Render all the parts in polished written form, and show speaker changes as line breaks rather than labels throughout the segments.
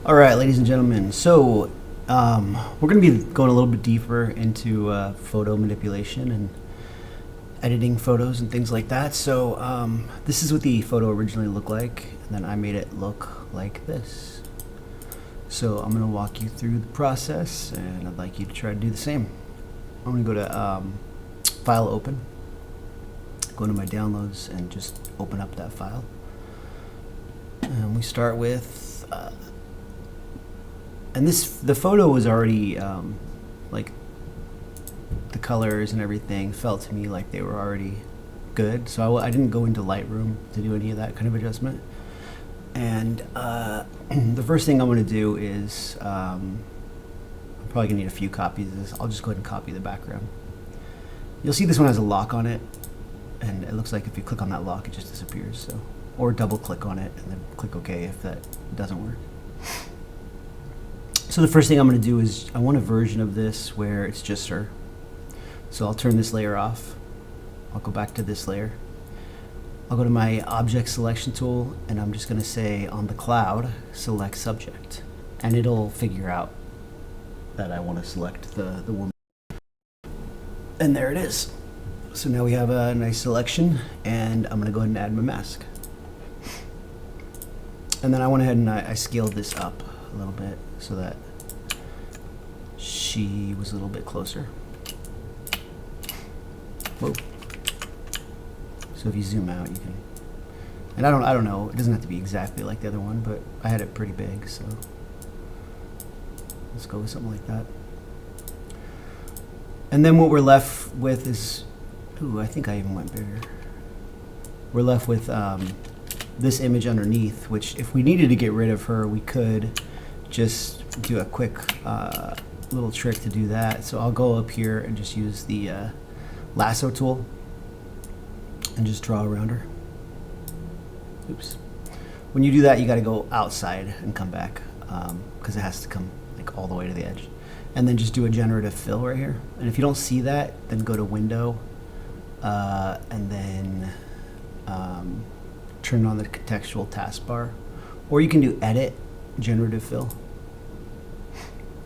All right, ladies and gentlemen. So we're going to be going a little bit deeper into photo manipulation and editing photos and things like that. So this is what the photo originally looked like, and then I made it look like this. So I'm going to walk you through the process, and I'd like you to try to do the same. I'm going to go to File, Open, go to my downloads, and just open up that file. And we start with and the photo was already like the colors and everything felt to me like they were already good, so I didn't go into Lightroom to do any of that kind of adjustment. And the first thing I'm going to do is I'm probably going to need a few copies of this. I'll just go ahead and copy the background. You'll see this one has a lock on it, and it looks like if you click on that lock it just disappears. So, or double click on it and then click OK if that doesn't work. So the first thing I'm going to do is I want a version of this where it's just her. So I'll turn this layer off. I'll go back to this layer. I'll go to my object selection tool, and I'm just going to say on the cloud, select subject. And it'll figure out that I want to select the woman. And there it is. So now we have a nice selection, and I'm going to go ahead and add my mask. And then I went ahead and I scaled this up a little bit so that she was a little bit closer. Whoa. So if you zoom out, you can, and I don't know, it doesn't have to be exactly like the other one, but I had it pretty big, so let's go with something like that. And then what we're left with is, ooh, I think I even went bigger. We're left with this image underneath, which if we needed to get rid of her, we could just do a quick little trick to do that. So I'll go up here and just use the lasso tool and just draw around her. Oops. When you do that, you got to go outside and come back because it has to come like all the way to the edge. And then just do a generative fill right here. And if you don't see that, then go to Window and then turn on the contextual taskbar, or you can do Edit, Generative Fill,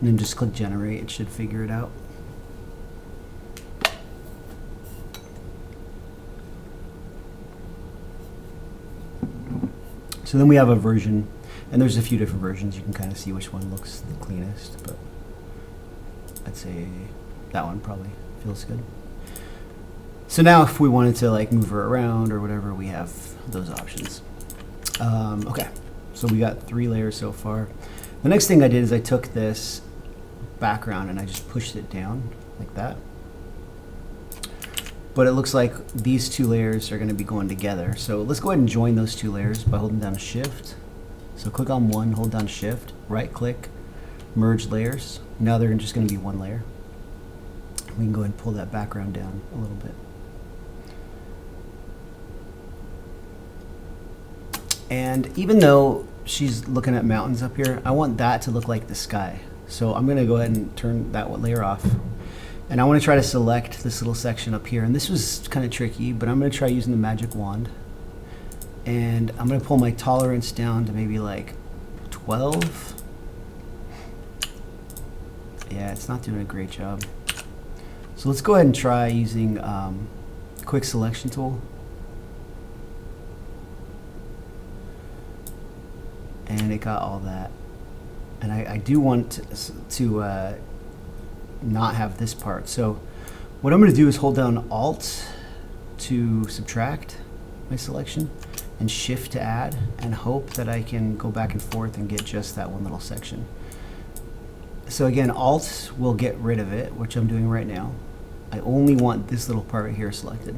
and then just click Generate. It should figure it out. So then we have a version, and there's a few different versions. You can kind of see which one looks the cleanest, but I'd say that one probably feels good. So now if we wanted to like move her around or whatever, we have those options. Okay, so we got 3 layers so far. The next thing I did is I took this background and I just pushed it down like that. But it looks like these 2 layers are going to be going together. So let's go ahead and join those 2 layers by holding down Shift. So click on one, hold down Shift, right click, merge layers. Now they're just going to be 1 layer. We can go ahead and pull that background down a little bit. And even though she's looking at mountains up here, I want that to look like the sky. So I'm going to go ahead and turn that layer off. And I want to try to select this little section up here. And this was kind of tricky, but I'm going to try using the magic wand. And I'm going to pull my tolerance down to maybe like 12. Yeah, it's not doing a great job. So let's go ahead and try using quick selection tool. And it got all that. And I do want to not have this part. So what I'm going to do is hold down Alt to subtract my selection and Shift to add, and hope that I can go back and forth and get just that one little section. So again, Alt will get rid of it, which I'm doing right now. I only want this little part right here selected.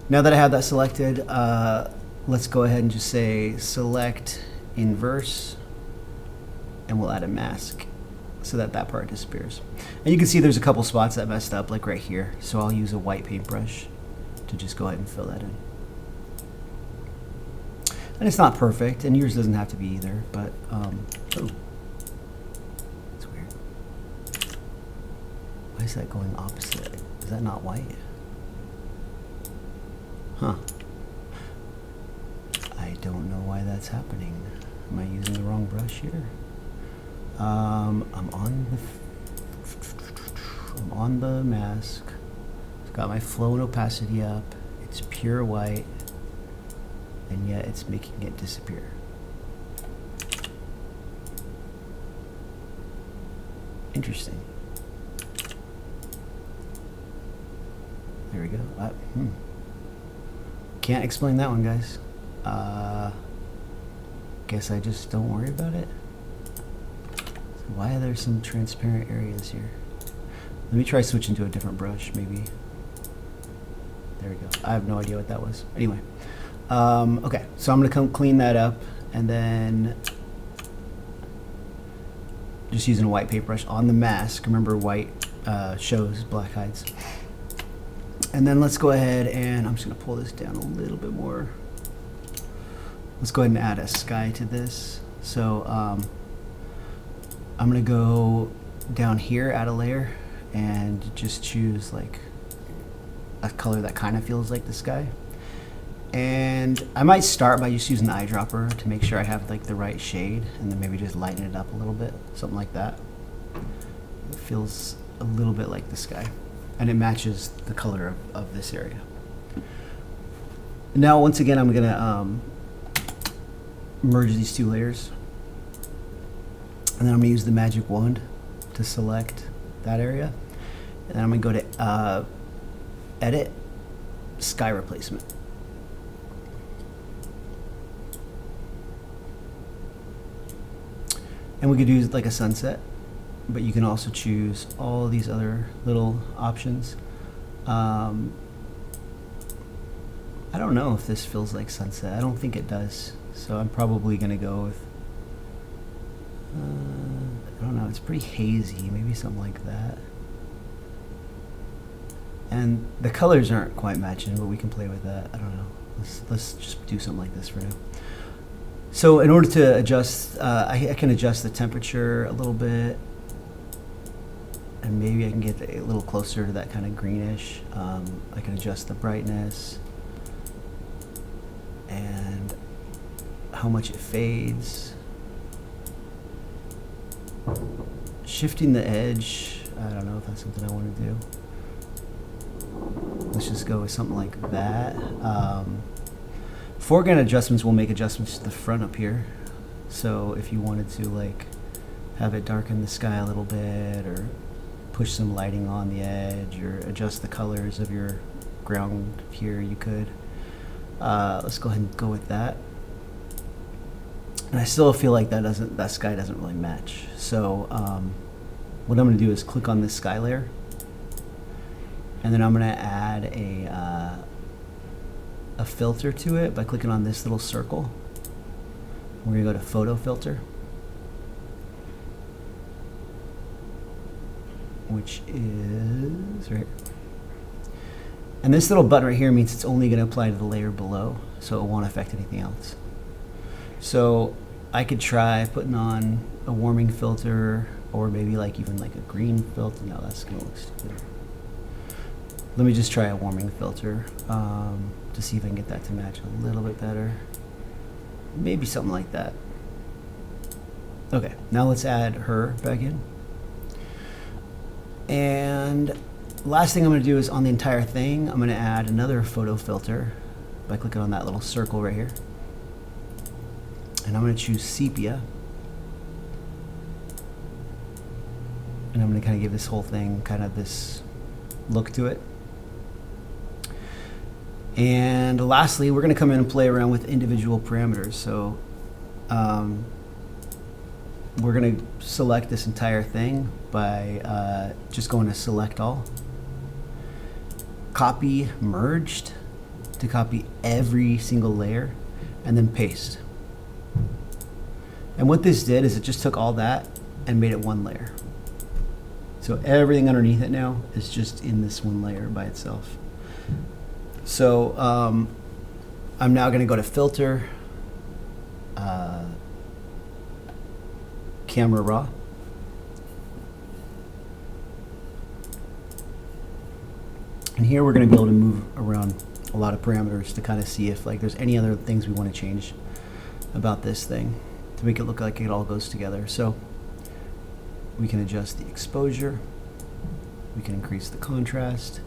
Now that I have that selected, let's go ahead and just say select inverse, and we'll add a mask so that that part disappears. And you can see there's a couple spots that messed up, like right here. So I'll use a white paintbrush to just go ahead and fill that in. And it's not perfect, and yours doesn't have to be either, but oh, that's weird. Why is that going opposite? Is that not white? Huh. I don't know why that's happening. Am I using the wrong wrong brush here. I'm on the mask. It's got my flow and opacity up. It's pure white, and yet it's making it disappear. Interesting. There we go. Can't explain that one, guys. Guess I just don't worry about it. So why are there some transparent areas here? Let me try switching to a different brush, maybe. There we go. I have no idea what that was. Anyway, okay, so I'm gonna come clean that up, and then just using a white paintbrush on the mask. Remember, white shows, black hides. And then let's go ahead and I'm just gonna pull this down a little bit more. Let's go ahead and add a sky to this. So I'm gonna go down here, add a layer, and just choose like a color that kind of feels like the sky. And I might start by just using the eyedropper to make sure I have like the right shade, and then maybe just lighten it up a little bit, something like that. It feels a little bit like the sky, and it matches the color of this area. Now, once again, I'm gonna merge these two layers, and then I'm gonna use the magic wand to select that area, and then I'm gonna go to edit, sky replacement. And we could do like a sunset, but you can also choose all these other little options. I don't know if this feels like sunset. I don't think it does. So I'm probably gonna go with, I don't know, it's pretty hazy, maybe something like that. And the colors aren't quite matching, but we can play with that. I don't know. Let's just do something like this for now. So in order to adjust, I can adjust the temperature a little bit, and maybe I can get a little closer to that kind of greenish. I can adjust the brightness and how much it fades. Shifting the edge, I don't know if that's something I want to do. Let's just go with something like that. Foreground adjustments will make adjustments to the front up here. So if you wanted to like have it darken the sky a little bit, or push some lighting on the edge, or adjust the colors of your ground here, you could. Let's go ahead and go with that. And I still feel like that sky doesn't really match. So what I'm gonna do is click on this sky layer, and then I'm gonna add a filter to it by clicking on this little circle. We're gonna go to photo filter, which is right here. And this little button right here means it's only gonna apply to the layer below, so it won't affect anything else. So I could try putting on a warming filter, or maybe like even like a green filter. No, that's gonna look stupid. Let me just try a warming filter to see if I can get that to match a little bit better. Maybe something like that. Okay, now let's add her back in. And last thing I'm gonna do is on the entire thing, I'm gonna add another photo filter by clicking on that little circle right here. And I'm gonna choose sepia. And I'm gonna kind of give this whole thing kind of this look to it. And lastly, we're going to come in and play around with individual parameters. So we're going to select this entire thing by just going to select all. Copy merged to copy every single layer, and then paste. And what this did is it just took all that and made it one layer. So everything underneath it now is just in this one layer by itself. So I'm now going to go to filter, camera raw. And here we're going to be able to move around a lot of parameters to kind of see if like there's any other things we want to change about this thing. to make it look like it all goes together. So we can adjust the exposure, we can increase the contrast,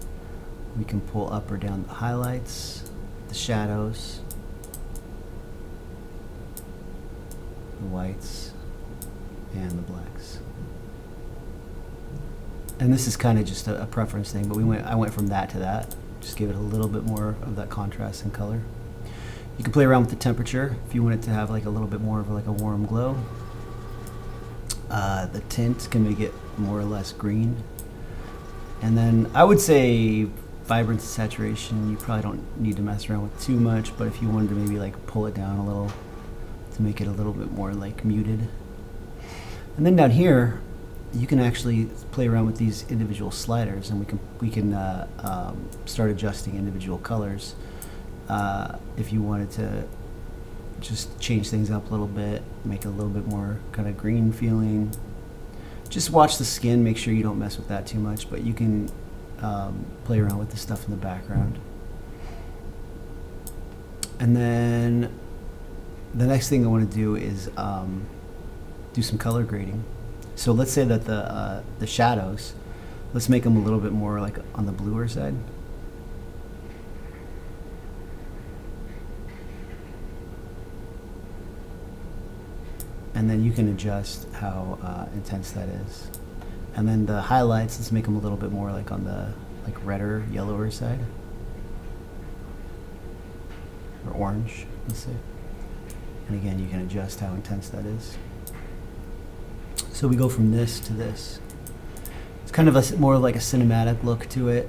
we can pull up or down the highlights, the shadows, the whites, and the blacks. And this is kind of just a preference thing, but I went from that to that. Just give it a little bit more of that contrast and color. You can play around with the temperature if you want it to have like a little bit more of like a warm glow. The tint can make it more or less green. And then I would say vibrance and saturation, you probably don't need to mess around with too much, but if you wanted to maybe like pull it down a little to make it a little bit more like muted. And then down here, you can actually play around with these individual sliders, and we can start adjusting individual colors if you wanted to just change things up a little bit, make it a little bit more kind of green feeling. Just watch the skin, make sure you don't mess with that too much, but you can play around with the stuff in the background. And then the next thing I want to do is do some color grading. So let's say that the shadows, let's make them a little bit more like on the bluer side. And then you can adjust how intense that is. And then the highlights, let's make them a little bit more like on the redder, yellower side. Or orange, let's say. And again, you can adjust how intense that is. So we go from this to this. It's kind of more like a cinematic look to it.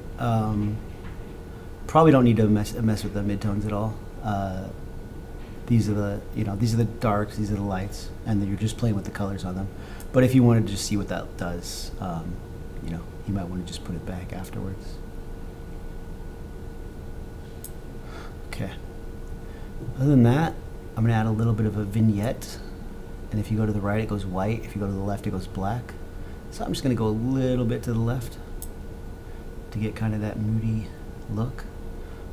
Probably don't need to mess with the midtones at all. These are the darks, these are the lights, and then you're just playing with the colors on them. But if you wanted to just see what that does, you might want to just put it back afterwards. Okay. Other than that, I'm going to add a little bit of a vignette. And if you go to the right, it goes white. If you go to the left, it goes black. So I'm just going to go a little bit to the left to get kind of that moody look.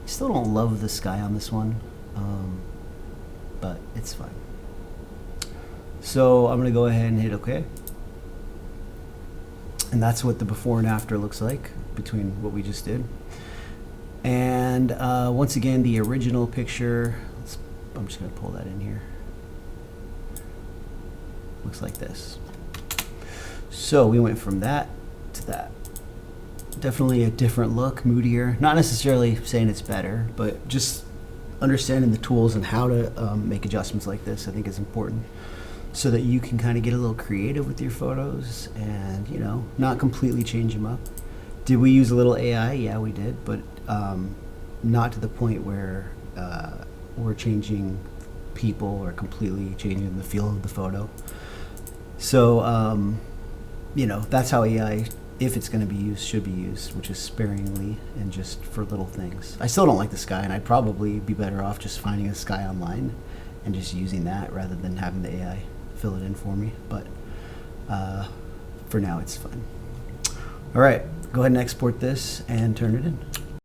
I still don't love the sky on this one, but it's fine. So I'm going to go ahead and hit OK. And that's what the before and after looks like between what we just did. And once again, the original picture, I'm just going to pull that in here. Looks like this. So we went from that to that. Definitely a different look, moodier. Not necessarily saying it's better, but just understanding the tools and how to make adjustments like this, I think is important, so that you can kind of get a little creative with your photos and, not completely change them up. Did we use a little AI? Yeah, we did, but not to the point where we're changing people or completely changing the feel of the photo. So, that's how AI, if it's going to be used, should be used, which is sparingly and just for little things. I still don't like the sky, and I'd probably be better off just finding a sky online and just using that rather than having the AI fill it in for me. But for now, it's fine. All right, go ahead and export this and turn it in.